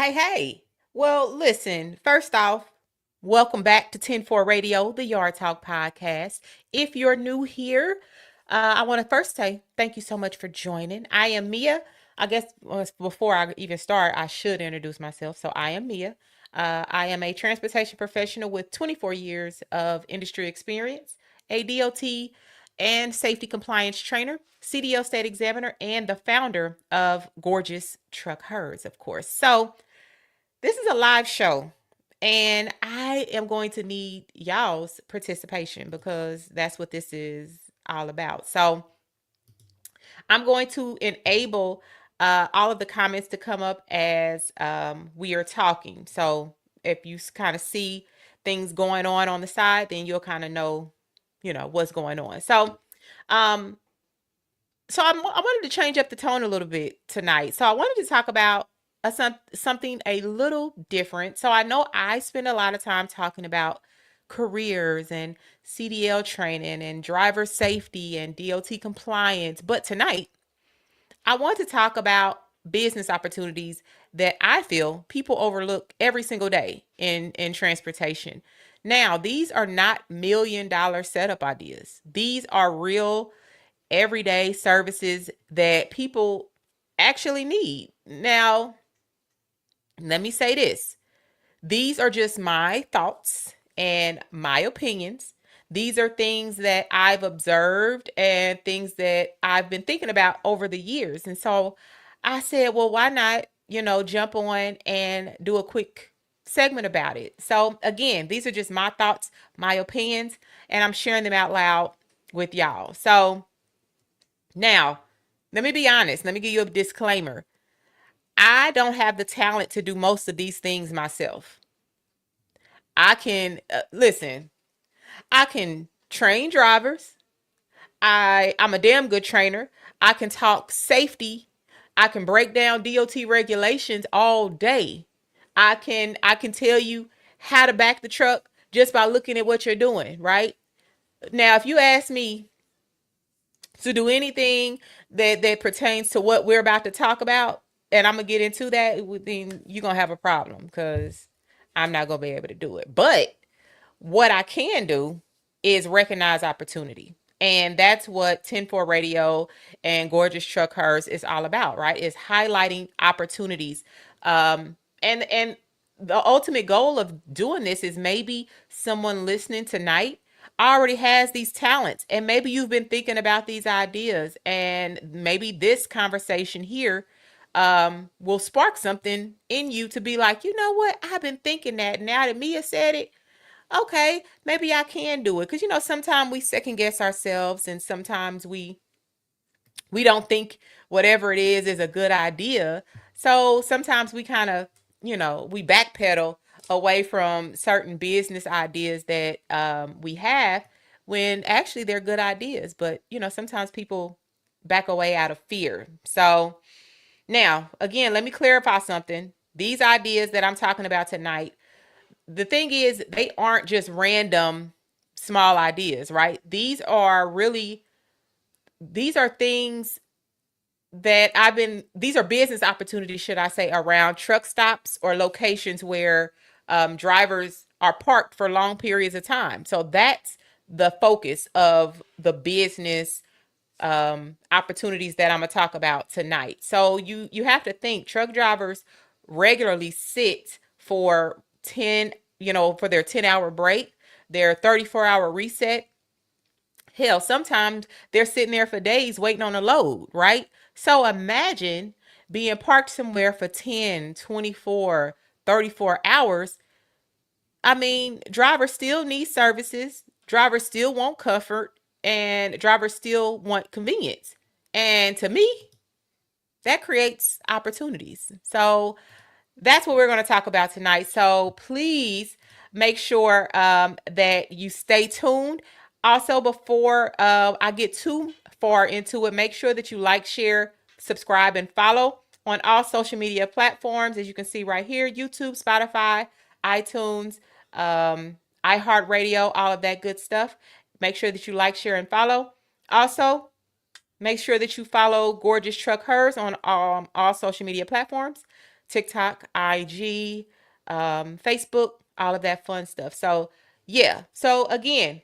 Hey. Well, listen, first off, welcome back to 104 Radio, the Yard Talk podcast. If you're new here, I want to first say thank you so much for joining. I am Mia. I guess before I even start, I should introduce myself. So, I am Mia. I am a transportation professional with 24 years of industry experience, a DOT and safety compliance trainer, CDL state examiner, and the founder of Gorgeous Truck Herds, of course. So, this is a live show, and I am going to need y'all's participation because that's what this is all about. So I'm going to enable all of the comments to come up as we are talking. So if you kind of see things going on the side, then you'll kind of know, what's going on. Um, I wanted to change up the tone a little bit tonight. So I wanted to talk about something a little different. So I know I spend a lot of time talking about careers and CDL training and driver safety and DOT compliance, but tonight I want to talk about business opportunities that I feel people overlook every single day in transportation. Now, these are not $1 million setup ideas. These are real everyday services that people actually need. Now, let me say this. These are just my thoughts and my opinions. These are things that I've observed and things that I've been thinking about over the years. And so I said, well, why not, jump on and do a quick segment about it. So again, these are just my thoughts, my opinions, and I'm sharing them out loud with y'all. So now, let me be honest. Let me give you a disclaimer. I don't have the talent to do most of these things myself. I can listen. I can train drivers. I'm a damn good trainer. I can talk safety. I can break down DOT regulations all day. I can tell you how to back the truck just by looking at what you're doing, right? Now, if you ask me to do anything that pertains to what we're about to talk about, and I'm gonna get into that, then you're gonna have a problem because I'm not gonna be able to do it. But what I can do is recognize opportunity. And that's what 104 Radio and Gorgeous Truck Herds is all about, right? Is highlighting opportunities. And the ultimate goal of doing this is maybe someone listening tonight already has these talents, and maybe you've been thinking about these ideas, and maybe this conversation here will spark something in you to be like, you know what, I've been thinking that now that Mia said it, okay, maybe I can do it. Because sometimes we second guess ourselves, and sometimes we don't think whatever it is a good idea. So sometimes we kind of, we backpedal away from certain business ideas that we have when actually they're good ideas. But, sometimes people back away out of fear. So now, again, let me clarify something. These ideas that I'm talking about tonight, the thing is, they aren't just random small ideas, right? These are things that these are business opportunities, should I say, around truck stops or locations where drivers are parked for long periods of time. So that's the focus of the business opportunities that I'm gonna talk about tonight. So you have to think truck drivers regularly sit for 10, for their 10-hour break, their 34-hour reset. Hell, sometimes they're sitting there for days waiting on a load, right? So imagine being parked somewhere for 10, 24, 34 hours. I mean, drivers still need services, drivers still want comfort, and drivers still want convenience. And to me, that creates opportunities. So that's what we're going to talk about tonight. So please make sure that you stay tuned. Also, before I get too far into it, make sure that you like, share, subscribe, and follow on all social media platforms. As you can see right here, YouTube, Spotify, iTunes, iHeartRadio, all of that good stuff. Make sure that you like, share, and follow. Also, make sure that you follow Gorgeous Truck Hers on all social media platforms. TikTok, IG, Facebook, all of that fun stuff. So, yeah. So, again,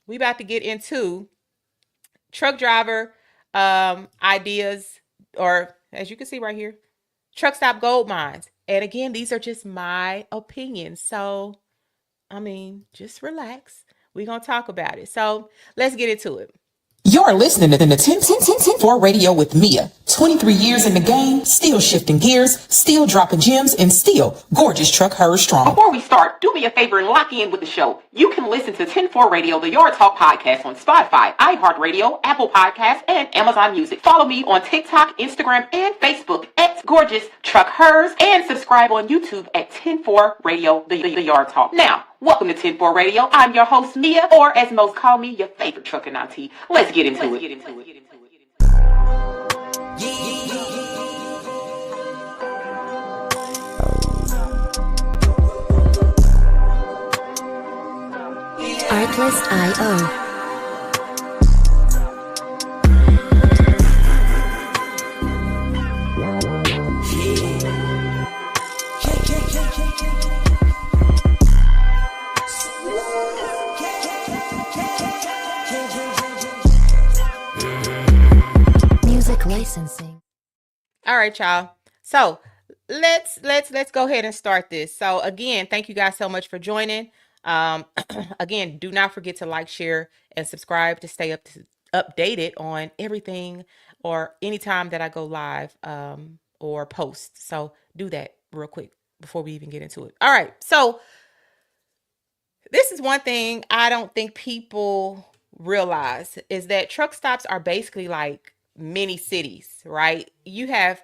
we about to get into truck driver ideas, or as you can see right here, truck stop gold mines. And again, these are just my opinions. So, I mean, just relax. We're going to talk about it. So, let's get into it. You're listening to the 10 Radio with Mia. 23 years in the game, still shifting gears, still dropping gems, and still gorgeous truck her strong. Before we start, do me a favor and lock in with the show. You can listen to 10-4 Radio, the Yard Talk podcast on Spotify, iHeartRadio, Apple Podcasts, and Amazon Music. Follow me on TikTok, Instagram, and Facebook at Gorgeous Truck Hers, and subscribe on YouTube at 10-4 Radio, the Yard Talk. Now, welcome to 10-4 Radio. I'm your host, Mia, or as most call me, your favorite trucking auntie. Let's get into it. Artlist.io. Music licensing. All right, y'all. So let's go ahead and start this. So again, thank you guys so much for joining. Again, do not forget to like, share, and subscribe to stay updated on everything or anytime that I go live or post. So do that real quick before we even get into it. All right. So this is one thing I don't think people realize is that truck stops are basically like mini cities, right? You have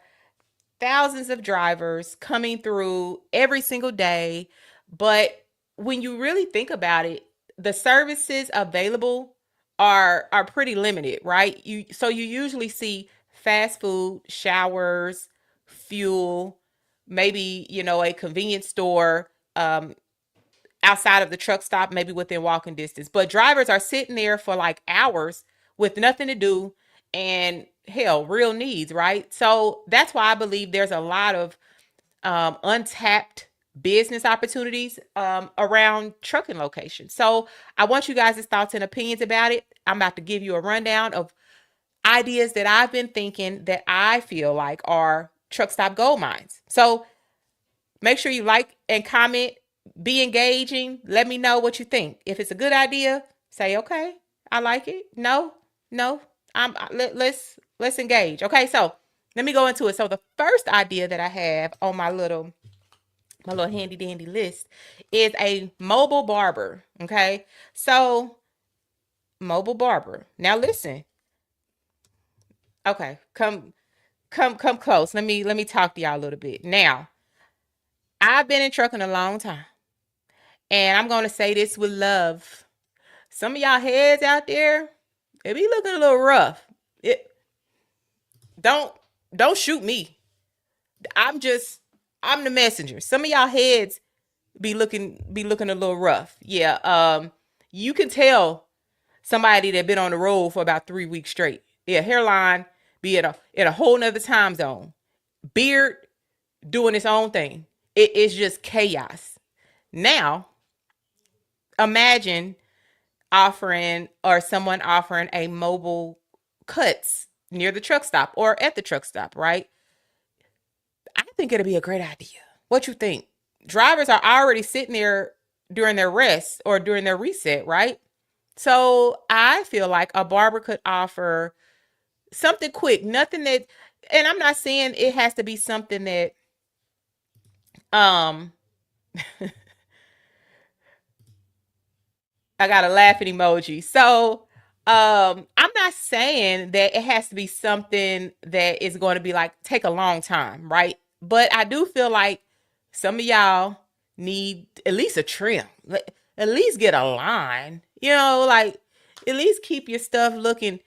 thousands of drivers coming through every single day, but when you really think about it, the services available are pretty limited, right? You usually see fast food, showers, fuel, maybe, a convenience store, outside of the truck stop, maybe within walking distance. But drivers are sitting there for like hours with nothing to do and hell, real needs, right? So that's why I believe there's a lot of untapped business opportunities around trucking locations. So I want you guys' thoughts and opinions about it. I'm about to give you a rundown of ideas that I've been thinking that I feel like are truck stop gold mines. So make sure you like and comment, be engaging. Let me know what you think. If it's a good idea, say, okay, I like it. No, let's engage. Okay, so let me go into it. So the first idea that I have on my little handy dandy list is a mobile barber. Okay, so mobile barber. Now listen. Okay, come close. Let me talk to y'all a little bit. Now, I've been in trucking a long time, and I'm gonna say this with love. Some of y'all heads out there, it be looking a little rough. Don't shoot me. I'm the messenger. Some of y'all heads be looking a little rough. Yeah. You can tell somebody that been on the road for about 3 weeks straight. Yeah, hairline be in a whole nother time zone. Beard doing its own thing. It's just chaos. Now, imagine someone offering a mobile cuts near the truck stop or at the truck stop, right? I think it'd be a great idea. What you think? Drivers are already sitting there during their rest or during their reset, right? So I feel like a barber could offer something quick, nothing that, and I'm not saying it has to be something that, I got a laughing emoji. So, I'm not saying that it has to be something that is going to be like take a long time, right? But I do feel like some of y'all need at least a trim, at least get a line, like at least keep your stuff looking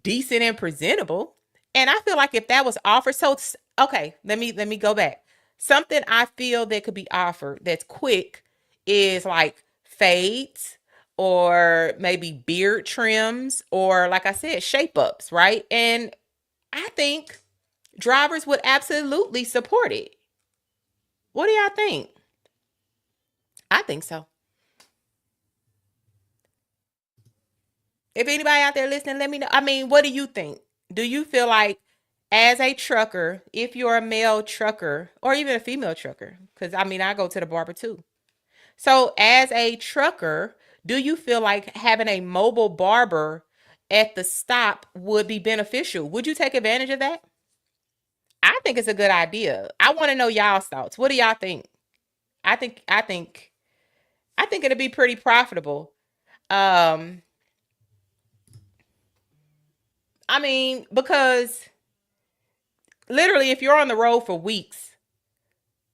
decent and presentable. And I feel like if that was offered, so okay, let me go back. Something I feel that could be offered that's quick is like fades or maybe beard trims or like I said, shape ups, right? And I think drivers would absolutely support it. What do y'all think? I think so. If anybody out there listening, let me know. I mean, what do you think? Do you feel like, as a trucker, if you're a male trucker or even a female trucker, because I mean, I go to the barber too. So, as a trucker, do you feel like having a mobile barber at the stop would be beneficial? Would you take advantage of that? I think it's a good idea. I want to know y'all's thoughts. What do y'all think? I think I think I think it'll be pretty profitable. Um I mean, because literally if you're on the road for weeks,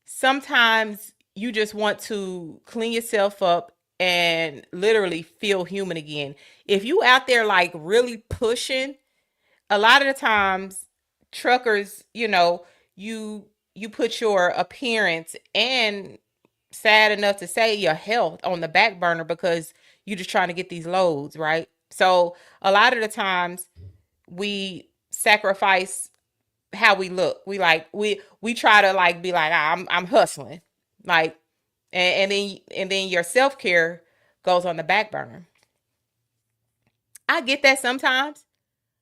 sometimes you just want to clean yourself up and literally feel human again. If you out there like really pushing, a lot of the times truckers, you you put your appearance and, sad enough to say, your health on the back burner because you're just trying to get these loads, right? So a lot of the times we sacrifice how we look. We try to like be like, "Ah, I'm hustling," like, and then your self care goes on the back burner. I get that sometimes,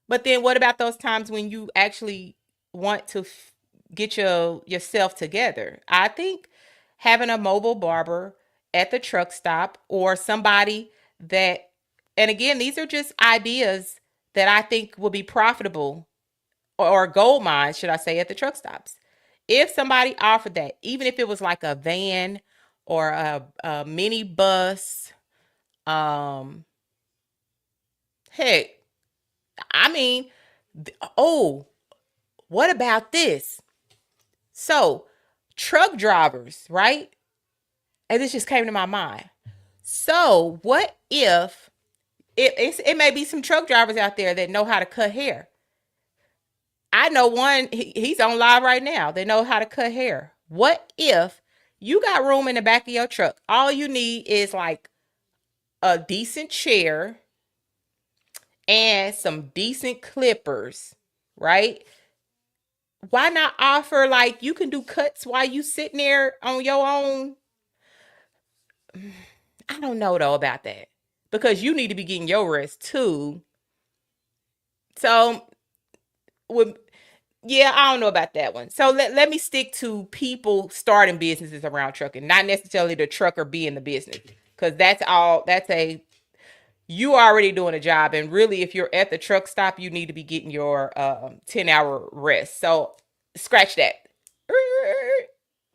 but then what about those times when you actually want to get yourself together? I think having a mobile barber at the truck stop, or somebody that, and again, these are just ideas that I think will be profitable, or gold mines, should I say, at the truck stops. If somebody offered that, even if it was like a van or a mini bus, um, heck, I mean, oh, what about this? So, truck drivers, right? And this just came to my mind. So, what if it may be some truck drivers out there that know how to cut hair? I know one, he's on live right now. They know how to cut hair. What if you got room in the back of your truck? All you need is like a decent chair and some decent clippers, right? Why not offer, like, you can do cuts while you sitting there on your own? I don't know though about that, because you need to be getting your rest too. So, with yeah, I don't know about that one. So let me stick to people starting businesses around trucking, not necessarily the trucker being the business, because that's a, you already doing a job, and really, if you're at the truck stop, you need to be getting your 10-hour rest. So scratch that.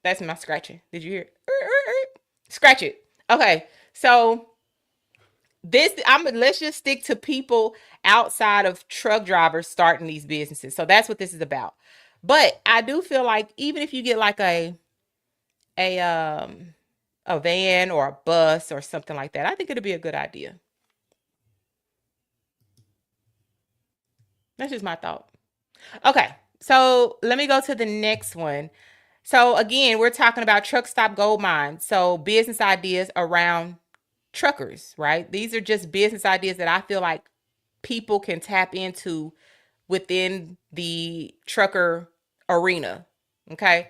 That's my scratching. Did you hear? Scratch it. Okay, so this I'm let's just stick to people outside of truck drivers starting these businesses. So that's what this is about. But I do feel like, even if you get like a um a van or a bus or something like that, I think it'd be a good idea. That's just my thought. Okay, so let me go to the next one. So again, we're talking about truck stop gold mine. So business ideas around truckers, right? These are just business ideas that I feel like people can tap into within the trucker arena. Okay.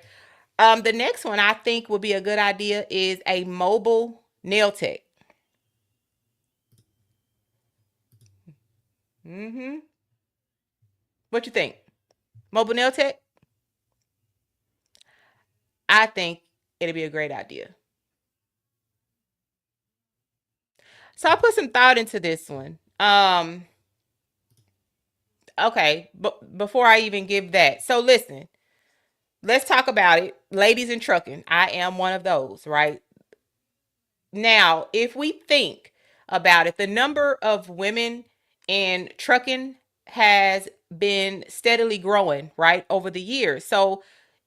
The next one I think would be a good idea is a mobile nail tech. Mm-hmm. What you think? Mobile nail tech? I think it'd be a great idea. So I put some thought into this one. Okay, but before I even give that, so listen, let's talk about it. Ladies in trucking, I am one of those, right? Now, if we think about it, the number of women in trucking has been steadily growing, right, over the years. So,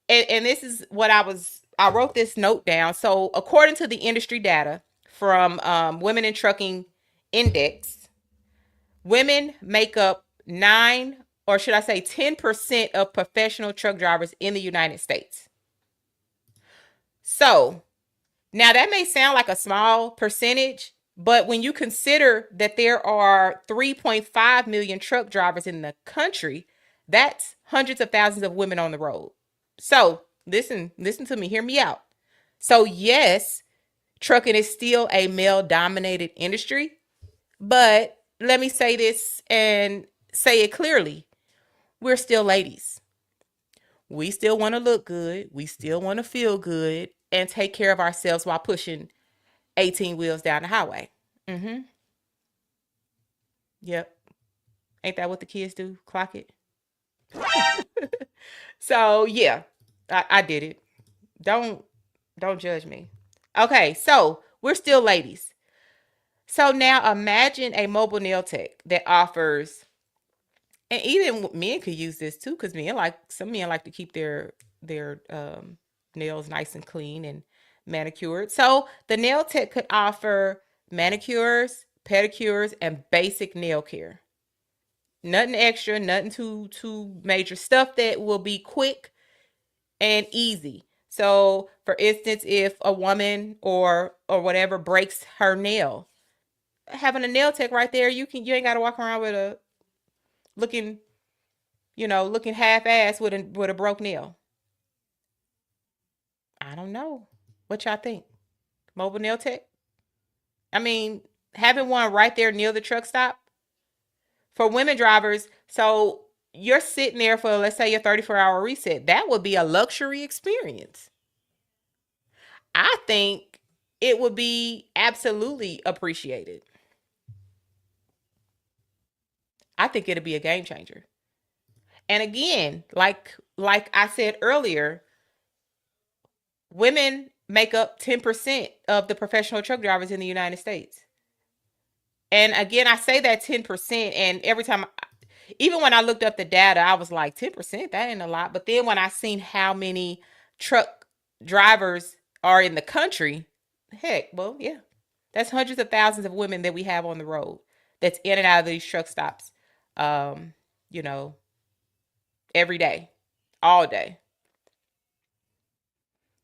and this is what I wrote this note down. So, according to the industry data from Women in Trucking Index, women make up 9, or should I say 10% of professional truck drivers in the United States. So, now that may sound like a small percentage, but when you consider that there are 3.5 million truck drivers in the country, That's hundreds of thousands of women on the road. So listen to me, hear me out. So yes, trucking is still a male dominated industry, but let me say this and say it clearly. We're still ladies. We still want to look good. We still want to feel good and take care of ourselves while pushing 18 wheels down the highway. Mm-hmm. Yep. Ain't that what the kids do? Clock it. So yeah, I did it. Don't don't judge me. Okay, so we're still ladies. So now imagine a mobile nail tech that offers, and even men could use this too, because some men like to keep their nails nice and clean and manicured. So the nail tech could offer manicures, pedicures, and basic nail care. Nothing extra, nothing too major. Stuff that will be quick and easy. So, for instance, if a woman or whatever breaks her nail, having a nail tech right there, you ain't got to walk around with a looking looking half ass with a broke nail. I don't know. What y'all think? Mobile nail tech? I mean, having one right there near the truck stop for women drivers. So you're sitting there for, let's say, your 34-hour reset. That would be a luxury experience. I think it would be absolutely appreciated. I think it'd be a game changer. And again, like I said earlier, women make up 10% of the professional truck drivers in the United States. And again, I say that 10%, and every time, even when I looked up the data, I was like, 10%, that ain't a lot. But then when I seen how many truck drivers are in the country, heck, well, yeah. That's hundreds of thousands of women that we have on the road that's in and out of these truck stops, um, you know, every day, all day.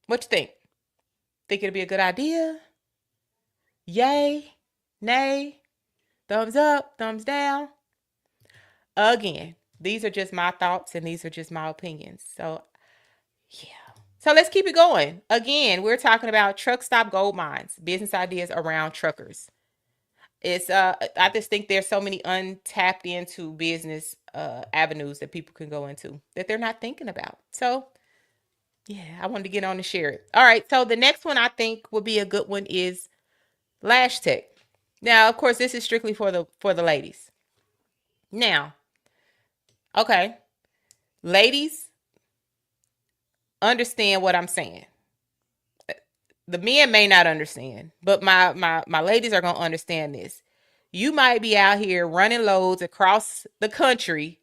What you think? Think it'd be a good idea? Yay? Nay? Thumbs up? Thumbs down? Again, these are just my thoughts and these are just my opinions. So, yeah. So let's keep it going. Again, we're talking about truck stop gold mines, business ideas around truckers. It's I just think there's so many untapped into business avenues that people can go into that they're not thinking about. So, yeah, I wanted to get on and share it. All right, so the next one I think would be a good one is lash tech. Now, of course, this is strictly for the ladies. Now, okay, ladies, understand what I'm saying. The men may not understand, but my ladies are gonna understand this. You might be out here running loads across the country,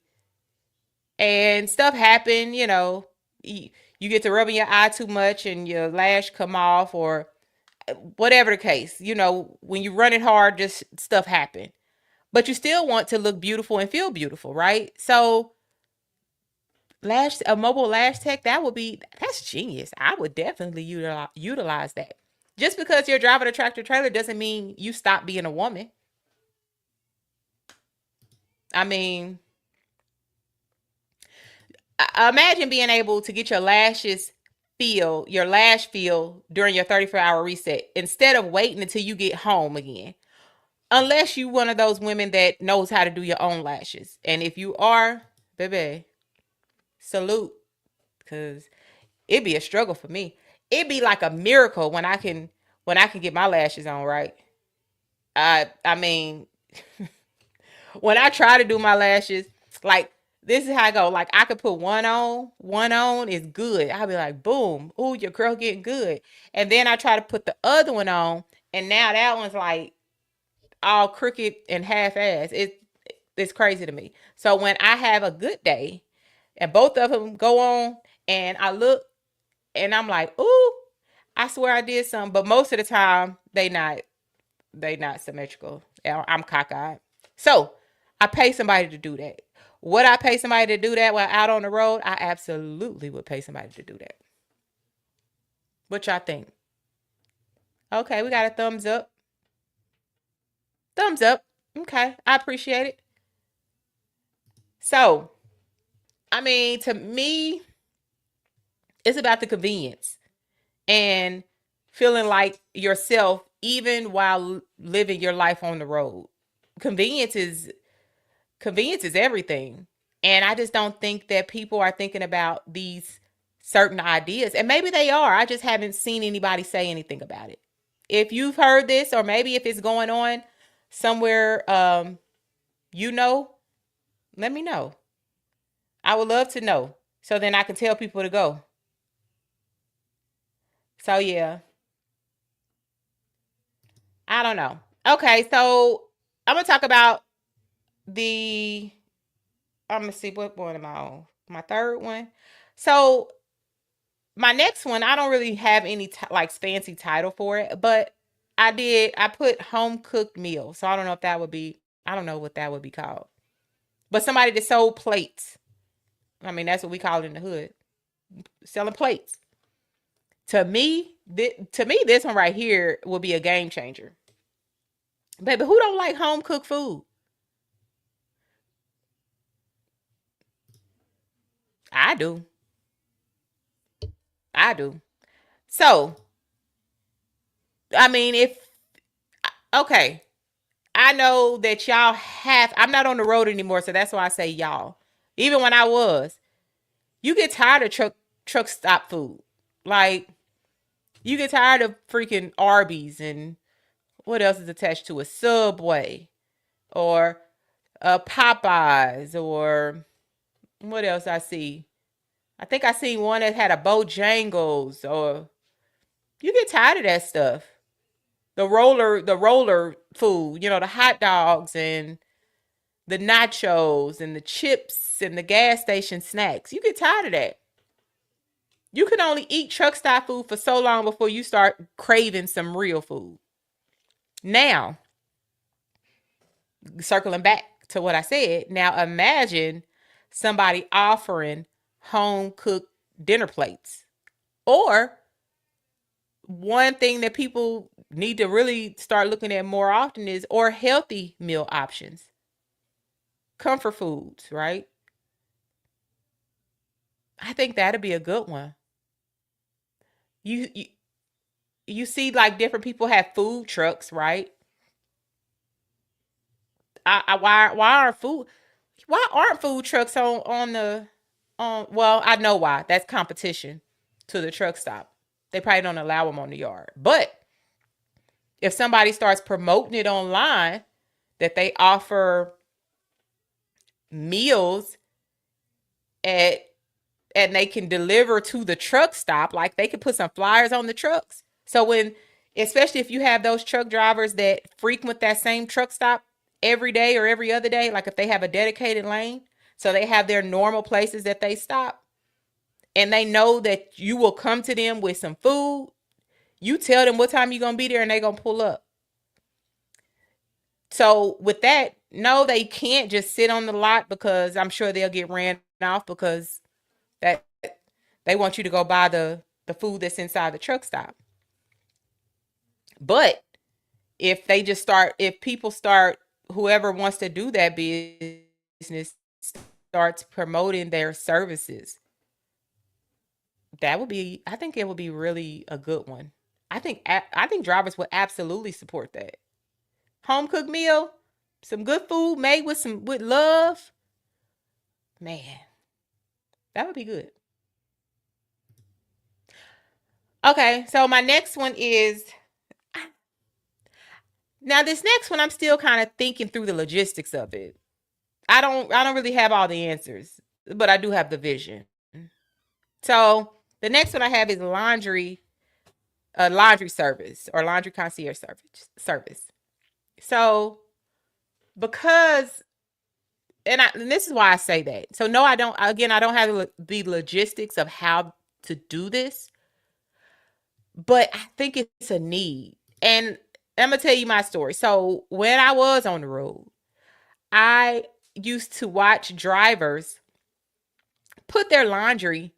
and stuff happen. You get to rubbing your eye too much, and your lash come off, or whatever the case. When you run it hard, just stuff happen. But you still want to look beautiful and feel beautiful, right? So a mobile lash tech, that's genius. I would definitely utilize that. Just because you're driving a tractor trailer doesn't mean you stop being a woman. I mean, imagine being able to get your lash feel during your 34-hour reset instead of waiting until you get home again. Unless you one of those women that knows how to do your own lashes. And if you are, baby, salute, because it'd be a struggle for me. It'd be like a miracle when I can get my lashes on right. I mean, when I try to do my lashes, like this is how I go. Like I could put one on is good. I'll be like, boom, ooh, your girl getting good. And then I try to put the other one on, and now that one's like all crooked and half ass. It's crazy to me. So when I have a good day and both of them go on, and I look and I'm like, ooh, I swear I did something. But most of the time they not symmetrical. I'm cockeyed. So I pay somebody to do that. Would I pay somebody to do that while out on the road? I absolutely would pay somebody to do that. What y'all think? Okay, we got a thumbs up. Thumbs up. Okay, I appreciate it. So I mean, to me, it's about the convenience and feeling like yourself even while living your life on the road. Convenience is convenience is everything. And I just don't think that people are thinking about these certain ideas. And maybe they are. I just haven't seen anybody say anything about it. If you've heard this, or maybe if it's going on somewhere, you know, let me know. I would love to know. So then I can tell people to go. So yeah, I don't know. Okay, so I'm gonna talk about the. I'm gonna see what one am I on? My third one. So my next one, I don't really have any like fancy title for it, but I did. I put home cooked meal, so I don't know if that would be. I don't know what that would be called, but somebody that sold plates. I mean, that's what we call it in the hood, selling plates. To me, this one right here will be a game changer. Baby, who don't like home cooked food? I do. I do. So, I mean, if okay, I know that y'all have. I'm not on the road anymore, so that's why I say y'all. Even when I was, you get tired of truck stop food. Like you get tired of freaking Arby's and what else is attached to a Subway or Popeyes or what else I see. I think I seen one that had a Bojangles or you get tired of that stuff. The roller food, the hot dogs and the nachos and the chips and the gas station snacks. You get tired of that. You can only eat truck stop food for so long before you start craving some real food. Now, circling back to what I said, now imagine somebody offering home cooked dinner plates. Or one thing that people need to really start looking at more often is or healthy meal options, comfort foods, right? I think that'd be a good one. You you see like different people have food trucks, right? Why aren't food trucks on the on well, I know why. That's competition to the truck stop. They probably don't allow them on the yard. But if somebody starts promoting it online that they offer meals at and they can deliver to the truck stop, like they can put some flyers on the trucks. So when especially if you have those truck drivers that frequent that same truck stop every day or every other day, like if they have a dedicated lane, so they have their normal places that they stop and they know that you will come to them with some food, you tell them what time you're going to be there and they're going to pull up. So with that, no, they can't just sit on the lot because I'm sure they'll get ran off because that they want you to go buy the food that's inside the truck stop. But if people start, whoever wants to do that business starts promoting their services, I think it would be really a good one. I think drivers would absolutely support that. Home cooked meal, some good food made with love. Man, that would be good. Okay, so my next one is now this next one I'm still kind of thinking through the logistics of it. I don't really have all the answers, but I do have the vision. So the next one I have is laundry service or laundry concierge service. So because and this is why I say that. So no, I don't. Again, I don't have the logistics of how to do this, but I think it's a need. And I'm gonna tell you my story. So when I was on the road, I used to watch drivers put their laundry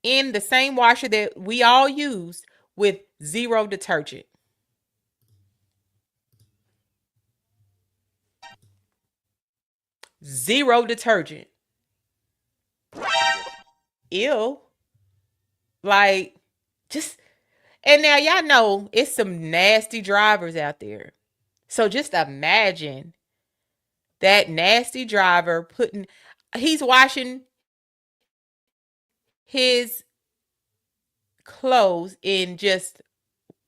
in the same washer that we all use with zero detergent. Zero detergent. ill. Like, just, and now y'all know it's some nasty drivers out there. So just imagine that nasty driver he's washing his clothes in just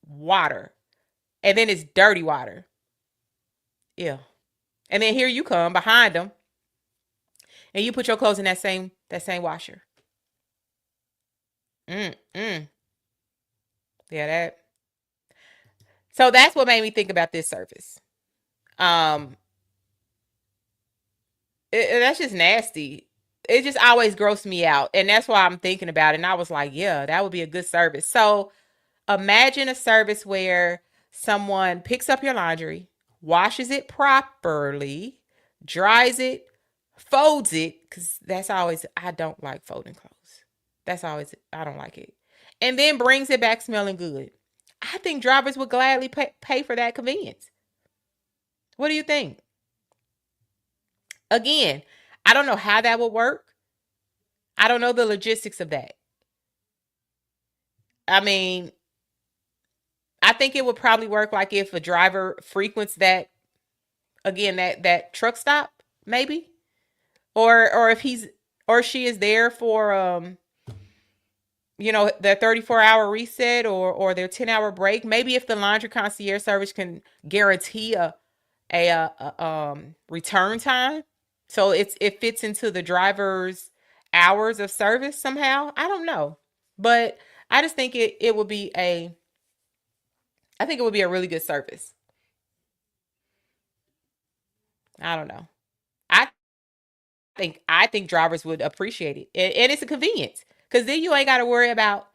water. And then it's dirty water. Yeah. And then here you come behind him and you put your clothes in that same washer. Mm. Yeah, that. So that's what made me think about this service. Um that's just nasty. It just always grossed me out. And that's why I'm thinking about it. And I was like, yeah, that would be a good service. So imagine a service where someone picks up your laundry, washes it properly, dries it, folds it, because that's always, I don't like folding clothes. That's always, I don't like it. And then brings it back smelling good. I think drivers would gladly pay for that convenience. What do you think? Again, I don't know how that would work. I don't know the logistics of that. I mean, I think it would probably work like if a driver frequents that, again, that truck stop, maybe, or if he's or she is there for their 34-hour reset, or their 10-hour break. Maybe if the laundry concierge service can guarantee a return time, so it fits into the driver's hours of service somehow. I don't know, but I just think it would be a I think it would be a really good service. I don't know. I I think drivers would appreciate it, and it's a convenience because then you ain't got to worry about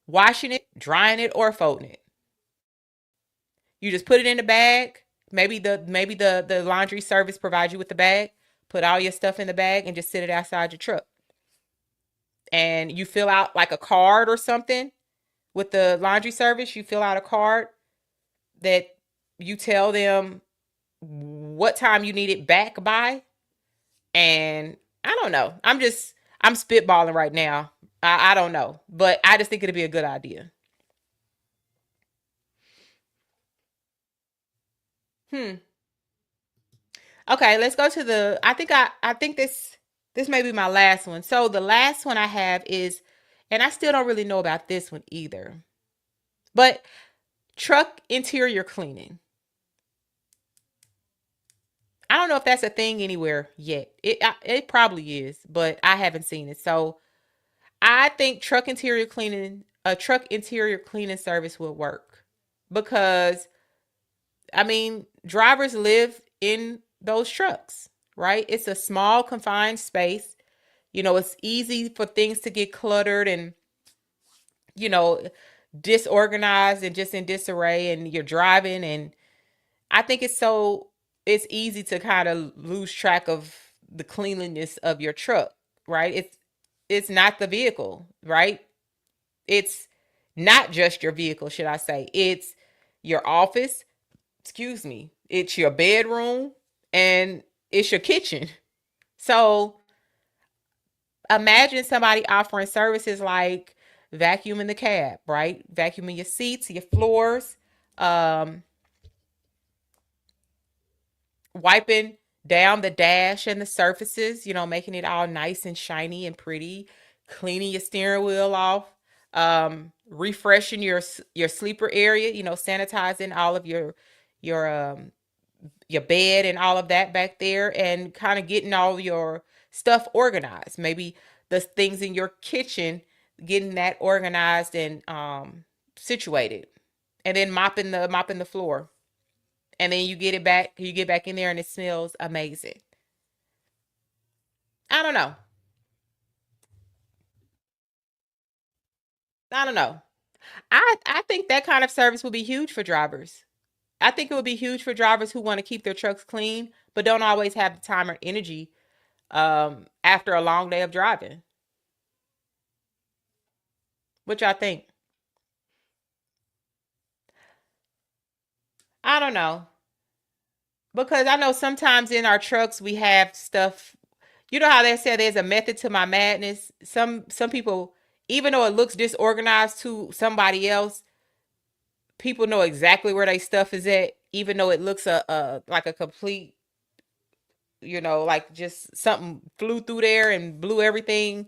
washing it, drying it, or folding it. You just put it in the bag. Maybe the laundry service provides you with the bag. Put all your stuff in the bag and just sit it outside your truck. And you fill out like a card or something with the laundry service. You fill out a card that you tell them what time you need it back by. And I don't know. I'm spitballing right now. I don't know, but I just think it'd be a good idea. Hmm. Okay, let's go to the. I think this may be my last one. So the last one I have is, and I still don't really know about this one either. But truck interior cleaning. I don't know if that's a thing anywhere yet. It probably is, but I haven't seen it. So I think a truck interior cleaning service would work because I mean, drivers live in those trucks, right? It's a small confined space. It's easy for things to get cluttered and, you know, disorganized and just in disarray, and you're driving, and I think it's easy to kind of lose track of the cleanliness of your truck, right? It's not the vehicle, right? It's not just your vehicle, should I say. It's your office, excuse me. It's your bedroom and it's your kitchen. So imagine somebody offering services like vacuuming the cab, right? Vacuuming your seats, your floors, um, wiping down the dash and the surfaces, making it all nice and shiny and pretty, cleaning your steering wheel off, refreshing your sleeper area, sanitizing all of your your bed and all of that back there, and kind of getting all your stuff organized. Maybe the things in your kitchen, getting that organized and situated, and then mopping the floor. And then you get back in there and it smells amazing. I don't know. I don't know. I think that kind of service would be huge for drivers. I think it would be huge for drivers who want to keep their trucks clean but don't always have the time or energy after a long day of driving. Which I think. I don't know. Because I know sometimes in our trucks we have stuff, You know how they say there's a method to my madness? Some people, even though it looks disorganized to somebody else, people know exactly where their stuff is at, even though it looks like a complete, like just something flew through there and blew everything.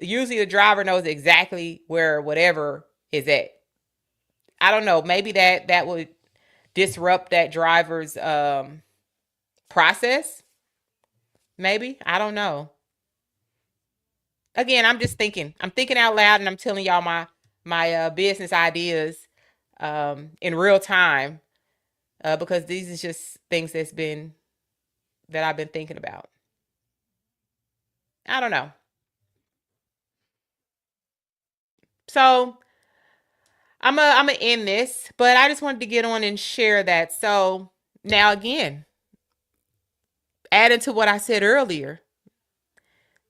Usually the driver knows exactly where whatever is at. I don't know. Maybe that would disrupt that driver's process. Maybe. I don't know. Again, I'm just thinking. I'm thinking out loud and I'm telling y'all my business ideas in real time because these is just things that I've been thinking about. I don't know. So I'm gonna end this, but I just wanted to get on and share that. So now again, adding to what I said earlier,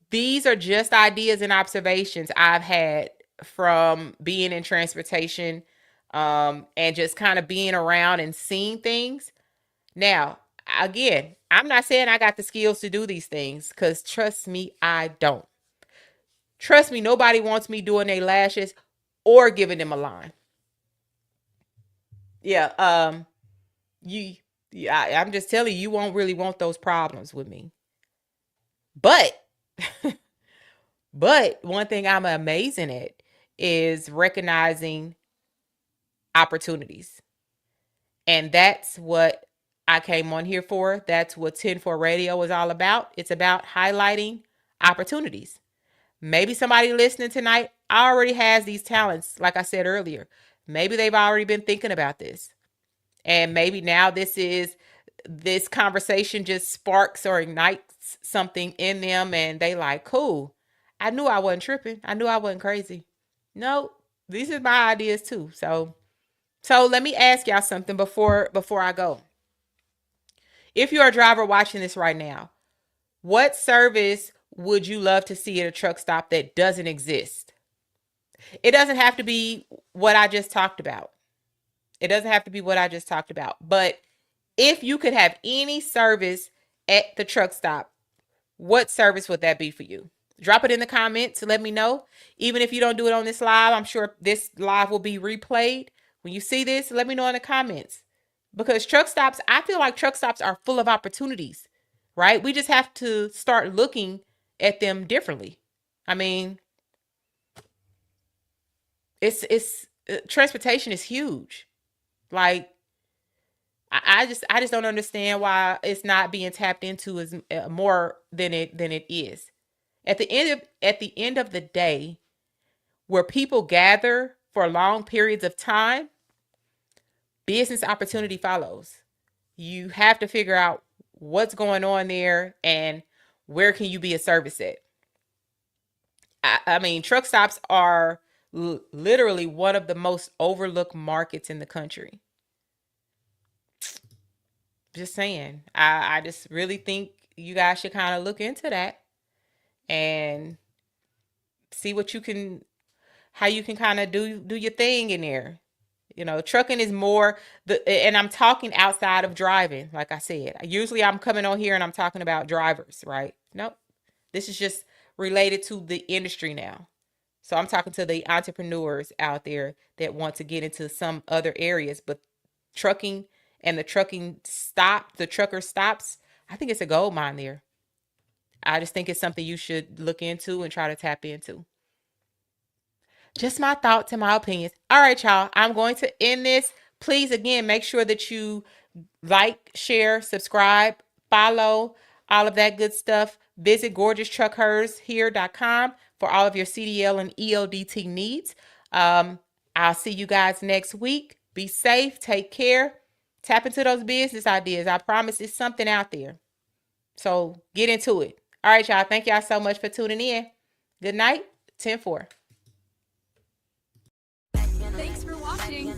these are just ideas and observations I've had from being in transportation and just kind of being around and seeing things. Now, again, I'm not saying I got the skills to do these things because trust me, I don't. Trust me, nobody wants me doing their lashes or giving them a line. Yeah, you, yeah, I'm just telling you, you won't really want those problems with me. But But one thing I'm amazing at is recognizing opportunities. And that's what I came on here for. That's what 10-4 Radio is all about. It's about highlighting opportunities. Maybe somebody listening tonight already has these talents, like I said earlier. Maybe they've already been thinking about this. And maybe now this conversation just sparks or ignites something in them and they like, cool. I knew I wasn't tripping. I knew I wasn't crazy. No, these are my ideas too. So let me ask y'all something before I go. If you're a driver watching this right now, what service would you love to see at a truck stop that doesn't exist? It doesn't have to be what I just talked about. It doesn't have to be what I just talked about. But if you could have any service at the truck stop, what service would that be for you? Drop it in the comments to let me know. Even if you don't do it on this live, I'm sure this live will be replayed. When you see this, let me know in the comments. Because truck stops, I feel like truck stops are full of opportunities, right? We just have to start looking at them differently. I mean, it's transportation is huge. Like I just don't understand why it's not being tapped into as more than it is. At the end of the day, where people gather for long periods of time, business opportunity follows. You have to figure out what's going on there and where can you be a service at. I mean, truck stops are literally one of the most overlooked markets in the country. Just saying. I just really think you guys should kind of look into that and see how you can kind of do your thing in there. Trucking is more and I'm talking outside of driving, like I said. Usually I'm coming on here and I'm talking about drivers, right? Nope. This is just related to the industry now. So I'm talking to the entrepreneurs out there that want to get into some other areas, but trucking and the trucker stops, I think it's a gold mine there. I just think it's something you should look into and try to tap into. Just my thoughts and my opinions. All right, y'all. I'm going to end this. Please, again, make sure that you like, share, subscribe, follow, all of that good stuff. Visit gorgeousTruckHersHere.com for all of your CDL and ELDT needs. I'll see you guys next week. Be safe. Take care. Tap into those business ideas. I promise it's something out there. So get into it. All right, y'all. Thank y'all so much for tuning in. Good night. 10-4. Thanks for watching.